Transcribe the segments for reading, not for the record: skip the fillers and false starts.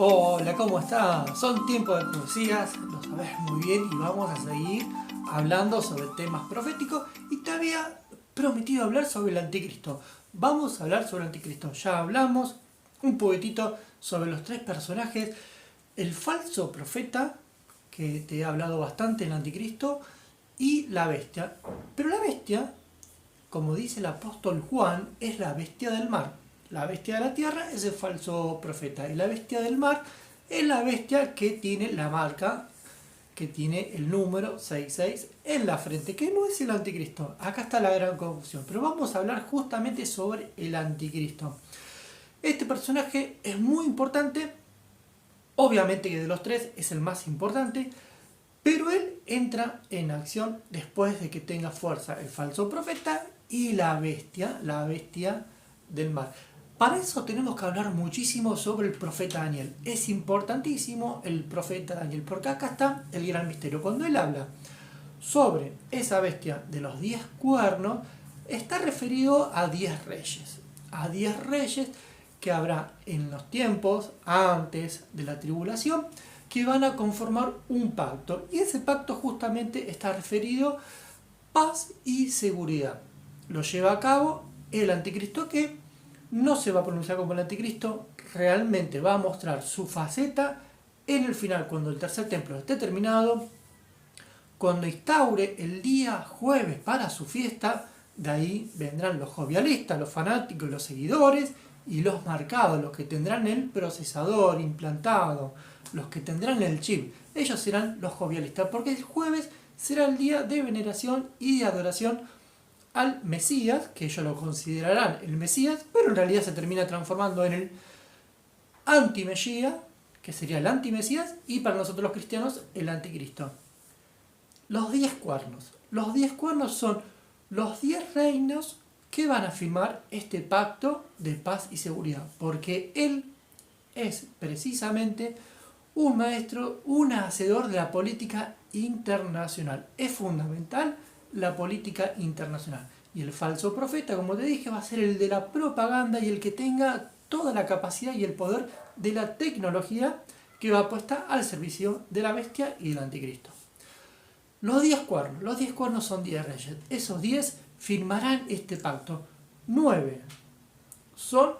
Hola, ¿cómo estás? Son tiempos de poesías, lo sabes muy bien y vamos a seguir hablando sobre temas proféticos y te había prometido hablar sobre el anticristo. Vamos a hablar sobre el anticristo. Ya hablamos un poquitito sobre los tres personajes, el falso profeta, que te he hablado bastante el anticristo, y la bestia. Pero la bestia, como dice el apóstol Juan, es la bestia del mar. La bestia de la tierra es el falso profeta y la bestia del mar es la bestia que tiene la marca, que tiene el número 66 en la frente, que no es el anticristo. Acá está la gran confusión, pero vamos a hablar justamente sobre el anticristo. Este personaje es muy importante, obviamente que de los tres es el más importante, pero él entra en acción después de que tenga fuerza el falso profeta y la bestia del mar. Para eso tenemos que hablar muchísimo sobre el profeta Daniel. Es importantísimo el profeta Daniel, porque acá está el gran misterio. Cuando él habla sobre esa bestia de los 10 cuernos, está referido a 10 reyes. A 10 reyes que habrá en los tiempos antes de la tribulación, que van a conformar un pacto. Y ese pacto justamente está referido a paz y seguridad. Lo lleva a cabo el anticristo, que no se va a pronunciar como el anticristo, realmente va a mostrar su faceta en el final, cuando el tercer templo esté terminado, cuando instaure el día jueves para su fiesta. De ahí vendrán los jovialistas, los fanáticos, los seguidores y los marcados, los que tendrán el procesador implantado, los que tendrán el chip. Ellos serán los jovialistas, porque el jueves será el día de veneración y de adoración al Mesías, que ellos lo considerarán el Mesías, pero en realidad se termina transformando en el anti-Mesías, que sería el anti-Mesías, y para nosotros los cristianos el anticristo. Los 10 cuernos. Los 10 cuernos son los 10 reinos que van a firmar este pacto de paz y seguridad, porque él es precisamente un maestro, un hacedor de la política internacional. Es fundamental la política internacional. Y el falso profeta, como te dije, va a ser el de la propaganda y el que tenga toda la capacidad y el poder de la tecnología que va puesta al servicio de la bestia y del anticristo. Los 10 cuernos. Los 10 cuernos son 10 reyes. Esos 10 firmarán este pacto. 9 son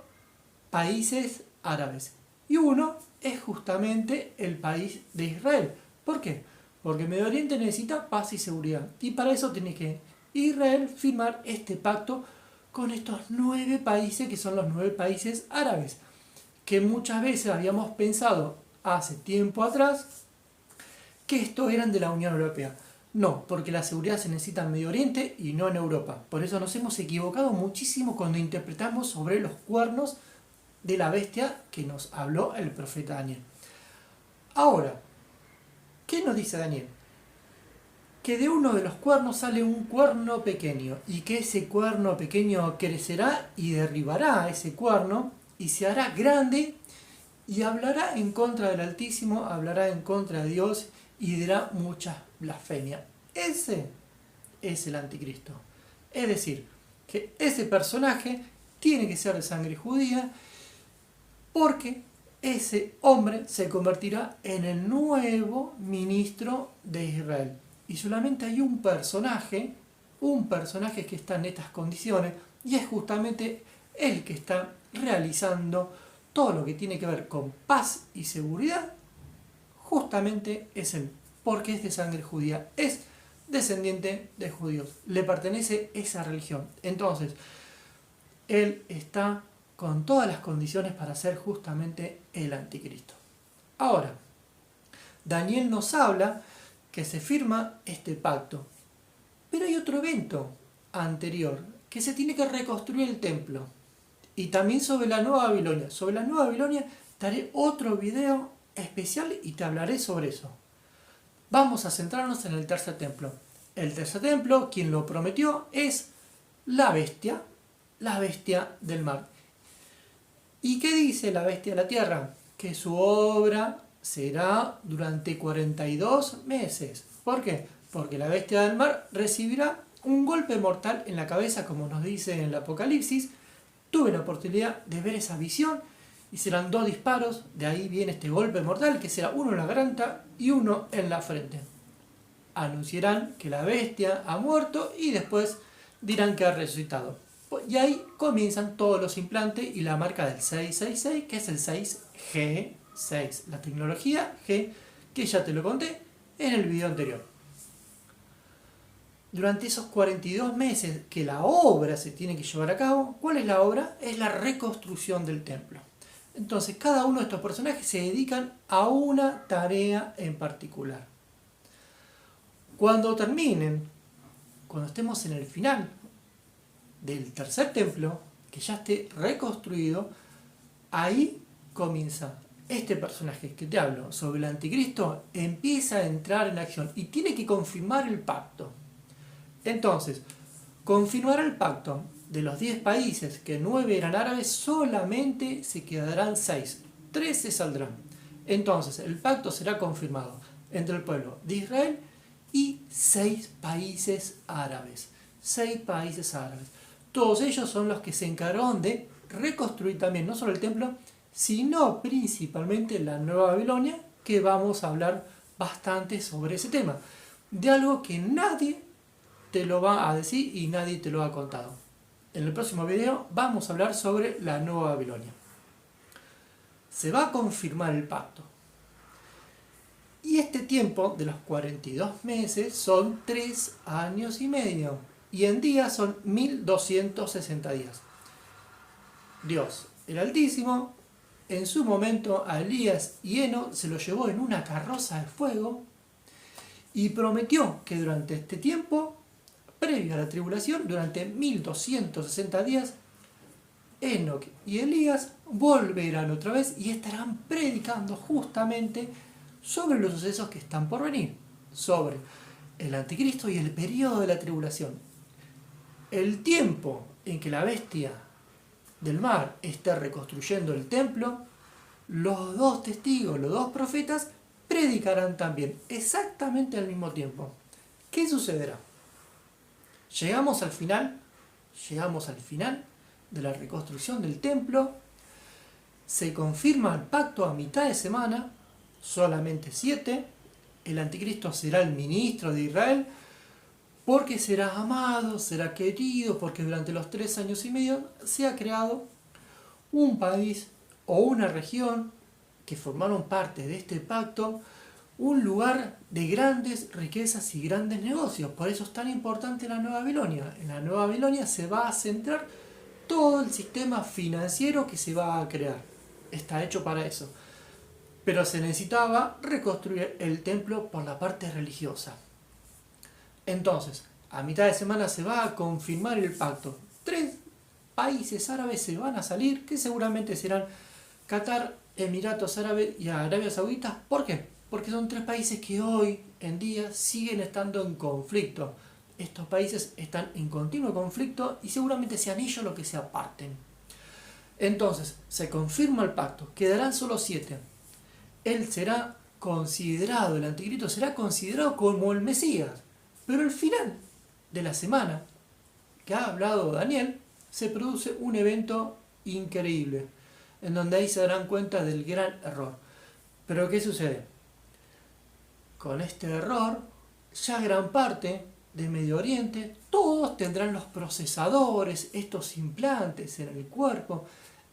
países árabes. Y uno es justamente el país de Israel. ¿Por qué? Porque Medio Oriente necesita paz y seguridad. Y para eso tiene que Israel firmar este pacto con estos 9 países, que son los 9 países árabes. Que muchas veces habíamos pensado hace tiempo atrás que estos eran de la Unión Europea. No, porque la seguridad se necesita en Medio Oriente y no en Europa. Por eso nos hemos equivocado muchísimo cuando interpretamos sobre los cuernos de la bestia que nos habló el profeta Daniel. Ahora, ¿qué nos dice Daniel? Que de uno de los cuernos sale un cuerno pequeño y que ese cuerno pequeño crecerá y derribará ese cuerno y se hará grande y hablará en contra del Altísimo, hablará en contra de Dios y dirá muchas blasfemias. Ese es el anticristo. Es decir, que ese personaje tiene que ser de sangre judía, porque ese hombre se convertirá en el nuevo ministro de Israel. Y solamente hay un personaje que está en estas condiciones, y es justamente el que está realizando todo lo que tiene que ver con paz y seguridad. Justamente es él, porque es de sangre judía, es descendiente de judíos, le pertenece esa religión. Entonces, él está con todas las condiciones para ser justamente el anticristo. Ahora, Daniel nos habla que se firma este pacto, pero hay otro evento anterior, que se tiene que reconstruir el templo, y también sobre la Nueva Babilonia. Sobre la Nueva Babilonia te haré otro video especial y te hablaré sobre eso. Vamos a centrarnos en el tercer templo. El tercer templo, quien lo prometió, es la bestia del mar. ¿Y qué dice la bestia de la tierra? Que su obra será durante 42 meses. ¿Por qué? Porque la bestia del mar recibirá un golpe mortal en la cabeza, como nos dice en el Apocalipsis. Tuve la oportunidad de ver esa visión y serán 2 disparos, de ahí viene este golpe mortal que será uno en la garganta y uno en la frente. Anunciarán que la bestia ha muerto y después dirán que ha resucitado. Y ahí comienzan todos los implantes y la marca del 666, que es el 6G6, la tecnología G, que ya te lo conté en el video anterior. Durante esos 42 meses que la obra se tiene que llevar a cabo, ¿cuál es la obra? Es la reconstrucción del templo. Entonces, cada uno de estos personajes se dedican a una tarea en particular. Cuando terminen, cuando estemos en el final del tercer templo, que ya esté reconstruido, ahí comienza este personaje que te hablo sobre el anticristo, empieza a entrar en acción y tiene que confirmar el pacto. Entonces, confirmará el pacto. De los 10 países, que 9 eran árabes, solamente se quedarán 6. 3 se saldrán. Entonces, el pacto será confirmado entre el pueblo de Israel y 6 países árabes. 6 países árabes. Todos ellos son los que se encargaron de reconstruir también, no solo el templo, sino principalmente la Nueva Babilonia, que vamos a hablar bastante sobre ese tema. De algo que nadie te lo va a decir y nadie te lo ha contado. En el próximo video vamos a hablar sobre la Nueva Babilonia. Se va a confirmar el pacto. Y este tiempo de los 42 meses son 3 años y medio. Y en días son 1260 días. Dios, el Altísimo, en su momento a Elías y Eno se lo llevó en una carroza de fuego y prometió que durante este tiempo, previo a la tribulación, durante 1260 días, Enoc y Elías volverán otra vez y estarán predicando justamente sobre los sucesos que están por venir, sobre el anticristo y el periodo de la tribulación. El tiempo en que la bestia del mar esté reconstruyendo el templo, los 2 testigos, los 2 profetas, predicarán también exactamente al mismo tiempo. ¿Qué sucederá? Llegamos al final de la reconstrucción del templo, se confirma el pacto a mitad de semana, solamente 7, el anticristo será el ministro de Israel, porque será amado, será querido, porque durante los 3 años y medio se ha creado un país o una región que formaron parte de este pacto, un lugar de grandes riquezas y grandes negocios. Por eso es tan importante la Nueva Babilonia. En la Nueva Babilonia se va a centrar todo el sistema financiero que se va a crear. Está hecho para eso. Pero se necesitaba reconstruir el templo por la parte religiosa. Entonces, a mitad de semana se va a confirmar el pacto. 3 países árabes se van a salir, que seguramente serán Qatar, Emiratos Árabes y Arabia Saudita. ¿Por qué? Porque son 3 países que hoy en día siguen estando en conflicto. Estos países están en continuo conflicto y seguramente sean ellos los que se aparten. Entonces, se confirma el pacto. Quedarán solo 7. Él será considerado, el anticristo será considerado como el Mesías. Pero al final de la semana que ha hablado Daniel, se produce un evento increíble, en donde ahí se darán cuenta del gran error. Pero ¿qué sucede? Con este error, ya gran parte de Medio Oriente, todos tendrán los procesadores, estos implantes en el cuerpo,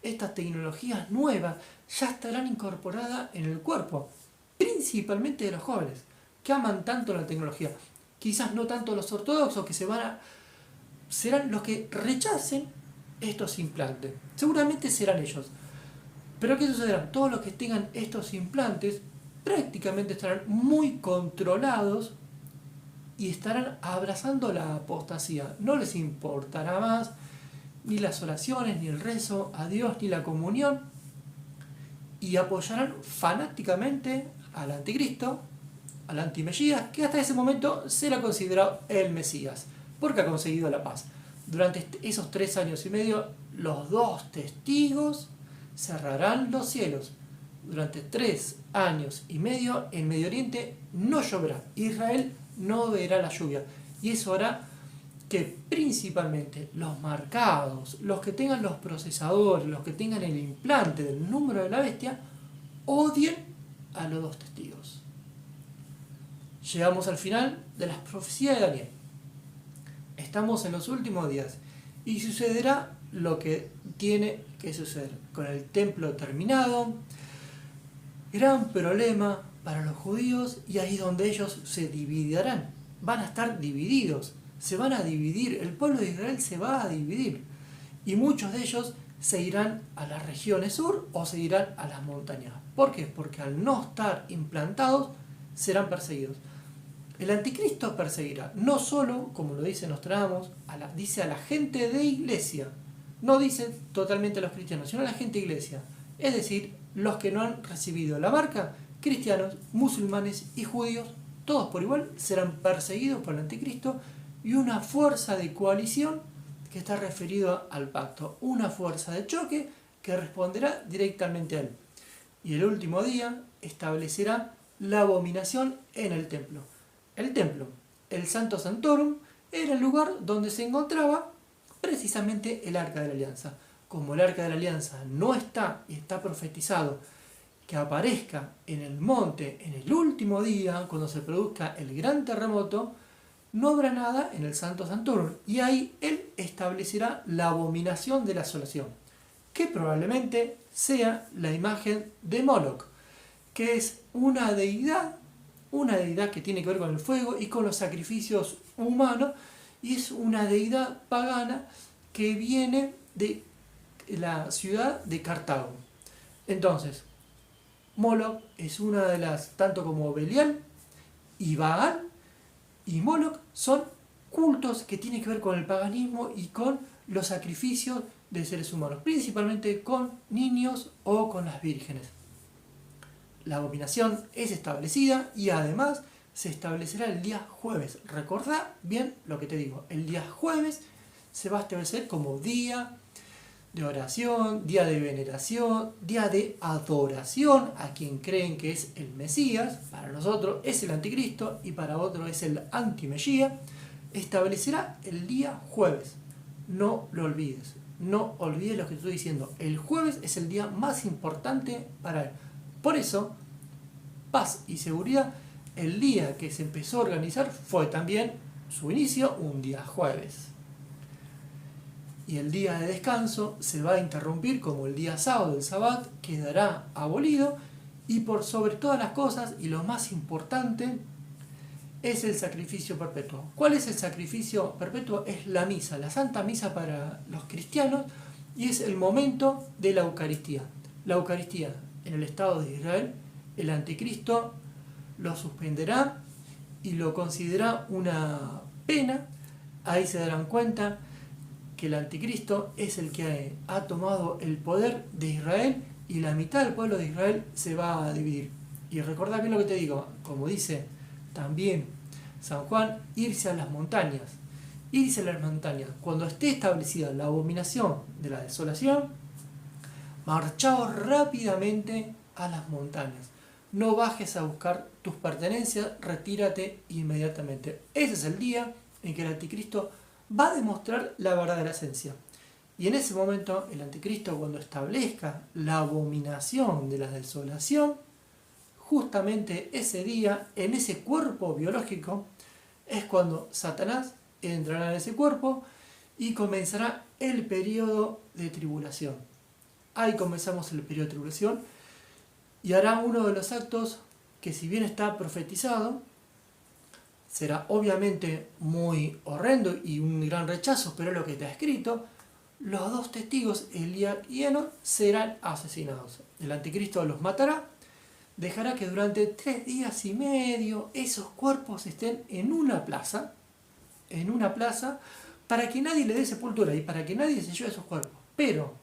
estas tecnologías nuevas, ya estarán incorporadas en el cuerpo, principalmente de los jóvenes, que aman tanto la tecnología. Quizás no tanto los ortodoxos, que serán los que rechacen estos implantes. Seguramente serán ellos. Pero ¿qué sucederá? Todos los que tengan estos implantes prácticamente estarán muy controlados y estarán abrazando la apostasía. No les importará más ni las oraciones, ni el rezo a Dios, ni la comunión, y apoyarán fanáticamente al anticristo, al antimesías, que hasta ese momento será considerado el Mesías, porque ha conseguido la paz. Durante esos 3 años y medio, los 2 testigos cerrarán los cielos. Durante 3 años y medio, en Medio Oriente no lloverá. Israel no verá la lluvia. Y eso hará que principalmente los marcados, los que tengan los procesadores, los que tengan el implante del número de la bestia, odien a los dos testigos. Llegamos al final de las profecías de Daniel. Estamos en los últimos días y sucederá lo que tiene que suceder. Con el templo terminado, gran problema para los judíos, y ahí es donde ellos se dividirán. Van a estar divididos, se van a dividir, el pueblo de Israel se va a dividir. Y muchos de ellos se irán a las regiones sur o se irán a las montañas. ¿Por qué? Porque al no estar implantados serán perseguidos. El anticristo perseguirá, no solo, como lo dice Nostradamus, dice a la gente de iglesia, no dice totalmente a los cristianos, sino a la gente de iglesia, es decir, los que no han recibido la marca, cristianos, musulmanes y judíos, todos por igual serán perseguidos por el anticristo, y una fuerza de coalición que está referido al pacto, una fuerza de choque que responderá directamente a él. Y el último día establecerá la abominación en el templo. El templo, el Santo Santorum, era el lugar donde se encontraba precisamente el Arca de la Alianza. Como el Arca de la Alianza no está y está profetizado que aparezca en el monte en el último día, cuando se produzca el gran terremoto, no habrá nada en el Santo Santorum. Y ahí él establecerá la abominación de la asolación, que probablemente sea la imagen de Moloch, que es una deidad que tiene que ver con el fuego y con los sacrificios humanos, y es una deidad pagana que viene de la ciudad de Cartago. Entonces, Moloch es una de las, tanto como Belial y Baal y Moloch son cultos que tienen que ver con el paganismo y con los sacrificios de seres humanos, principalmente con niños o con las vírgenes. La abominación es establecida y además se establecerá el día jueves. Recordá bien lo que te digo, el día jueves se va a establecer como día de oración, día de veneración, día de adoración a quien creen que es el Mesías. Para nosotros es el anticristo y para otros es el antimesías. Establecerá el día jueves. No lo olvides, no olvides lo que te estoy diciendo. El jueves es el día más importante para él. Por eso, paz y seguridad, el día que se empezó a organizar fue también su inicio un día jueves. Y el día de descanso se va a interrumpir como el día sábado, el Sabbat, quedará abolido, y por sobre todas las cosas, y lo más importante, es el sacrificio perpetuo. ¿Cuál es el sacrificio perpetuo? Es la misa, la Santa Misa para los cristianos, y es el momento de la Eucaristía. La Eucaristía en el Estado de Israel, el anticristo lo suspenderá y lo considera una pena. Ahí se darán cuenta que el anticristo es el que ha tomado el poder de Israel, y la mitad del pueblo de Israel se va a dividir. Y recordad bien lo que te digo, como dice también San Juan, irse a las montañas. Irse a las montañas. Cuando esté establecida la abominación de la desolación, marchaos rápidamente a las montañas. No bajes a buscar tus pertenencias, retírate inmediatamente. Ese es el día en que el anticristo va a demostrar la verdadera esencia. Y en ese momento, el anticristo, cuando establezca la abominación de la desolación, justamente ese día, en ese cuerpo biológico, es cuando Satanás entrará en ese cuerpo y comenzará el periodo de tribulación. Ahí comenzamos el periodo de tribulación, y hará uno de los actos que, si bien está profetizado, será obviamente muy horrendo y un gran rechazo, pero es lo que está escrito. Los dos testigos, Elías y Enoc, serán asesinados. El anticristo los matará, dejará que durante 3 días y medio esos cuerpos estén en una plaza, para que nadie le dé sepultura y para que nadie se lleve esos cuerpos. Pero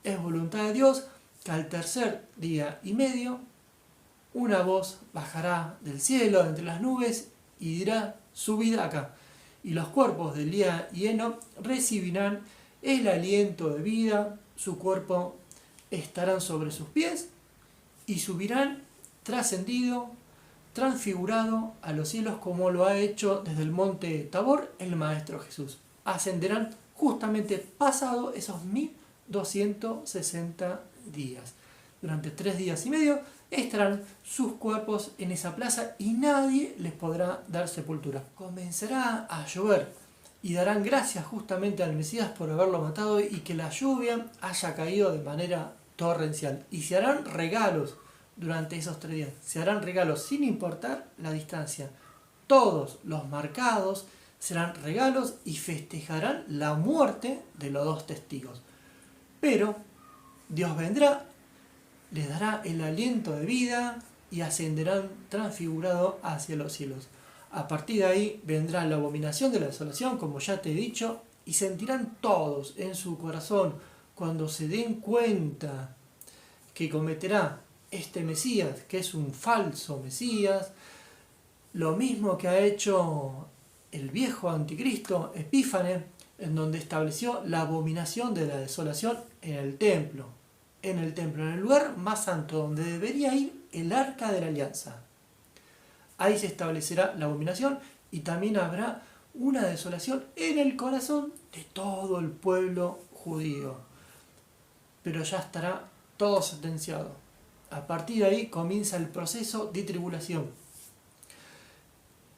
es voluntad de Dios que al tercer día y medio una voz bajará del cielo, entre las nubes, y dirá: subid acá. Y los cuerpos de Elías y Enoc recibirán el aliento de vida, su cuerpo estarán sobre sus pies y subirán trascendido transfigurado a los cielos como lo ha hecho desde el monte Tabor el Maestro Jesús. Ascenderán justamente pasado esos 1260 días. Durante 3 días y medio estarán sus cuerpos en esa plaza y nadie les podrá dar sepultura. Comenzará a llover y darán gracias justamente al Mesías por haberlo matado y que la lluvia haya caído de manera torrencial. Y se harán regalos durante esos 3 días. Se harán regalos sin importar la distancia. Todos los marcados serán regalos y festejarán la muerte de los 2 testigos. Pero Dios vendrá, les dará el aliento de vida y ascenderán transfigurados hacia los cielos. A partir de ahí vendrá la abominación de la desolación, como ya te he dicho, y sentirán todos en su corazón cuando se den cuenta que cometerá este Mesías, que es un falso Mesías, lo mismo que ha hecho el viejo anticristo Epífanes, en donde estableció la abominación de la desolación en el templo, en el lugar más santo donde debería ir el arca de la alianza. Ahí se establecerá la abominación y también habrá una desolación en el corazón de todo el pueblo judío. Pero ya estará todo sentenciado. A partir de ahí comienza el proceso de tribulación.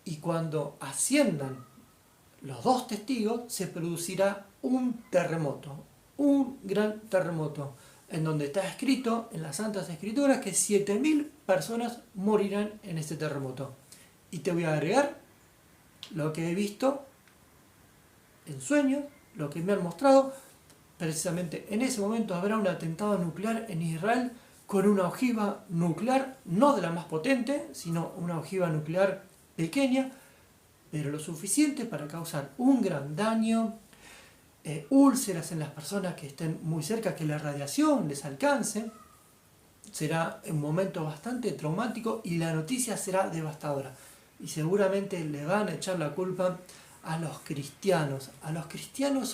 Y cuando asciendan los 2 testigos, se producirá un terremoto, un gran terremoto, en donde está escrito en las Santas Escrituras que 7.000 personas morirán en este terremoto. Y te voy a agregar lo que he visto en sueños, lo que me han mostrado. Precisamente en ese momento habrá un atentado nuclear en Israel con una ojiva nuclear, no de la más potente, sino una ojiva nuclear pequeña, pero lo suficiente para causar un gran daño, úlceras en las personas que estén muy cerca, que la radiación les alcance. Será un momento bastante traumático y la noticia será devastadora. Y seguramente le van a echar la culpa a los cristianos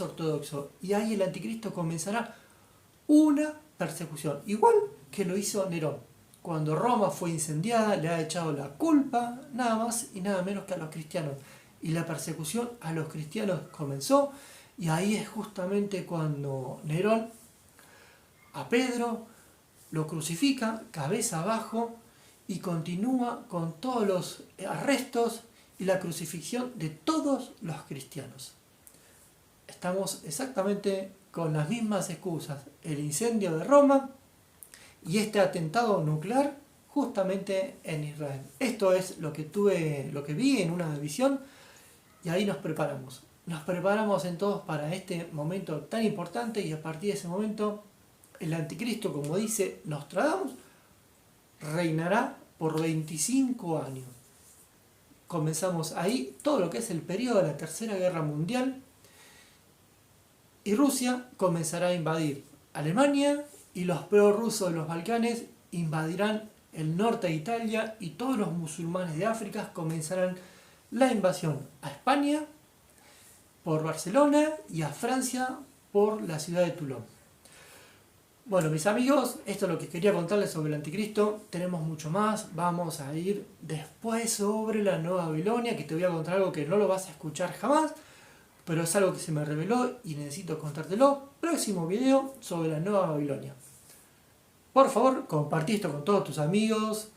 ortodoxos. Y ahí el anticristo comenzará una persecución, igual que lo hizo Nerón. Cuando Roma fue incendiada, le ha echado la culpa nada más y nada menos que a los cristianos. Y la persecución a los cristianos comenzó, y ahí es justamente cuando Nerón a Pedro lo crucifica cabeza abajo y continúa con todos los arrestos y la crucifixión de todos los cristianos. Estamos exactamente con las mismas excusas: el incendio de Roma y este atentado nuclear justamente en Israel. Esto es lo que vi en una visión, y ahí nos preparamos. Nos preparamos en todos para este momento tan importante, y a partir de ese momento el anticristo, como dice Nostradamus, reinará por 25 años. Comenzamos ahí todo lo que es el periodo de la Tercera Guerra Mundial, y Rusia comenzará a invadir Alemania, y los prorrusos de los Balcanes invadirán el norte de Italia, y todos los musulmanes de África comenzarán la invasión a España por Barcelona y a Francia por la ciudad de Toulon. Bueno, mis amigos, esto es lo que quería contarles sobre el anticristo. Tenemos mucho más. Vamos a ir después sobre la Nueva Babilonia, que te voy a contar algo que no lo vas a escuchar jamás, pero es algo que se me reveló y necesito contártelo. Próximo video sobre la Nueva Babilonia. Por favor, compartí esto con todos tus amigos,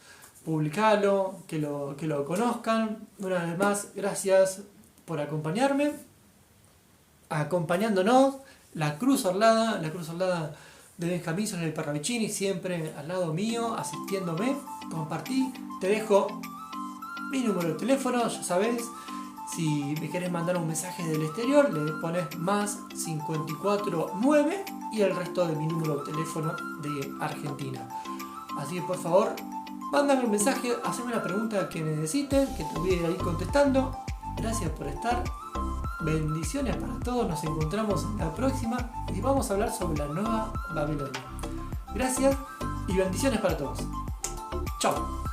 publicalo, que lo conozcan. Una vez más, gracias por acompañarme, acompañándonos. La Cruz Orlada de Benjamín Soler Parravicini, siempre al lado mío, asistiéndome. Compartí, te dejo mi número de teléfono, ya sabes. Si me querés mandar un mensaje del exterior, le pones más 549 y el resto de mi número de teléfono de Argentina. Así que por favor, mándame un mensaje, haceme la pregunta que necesites, que te voy a ir contestando. Gracias por estar. Bendiciones para todos. Nos encontramos en la próxima y vamos a hablar sobre la Nueva Babilonia. Gracias y bendiciones para todos. Chao.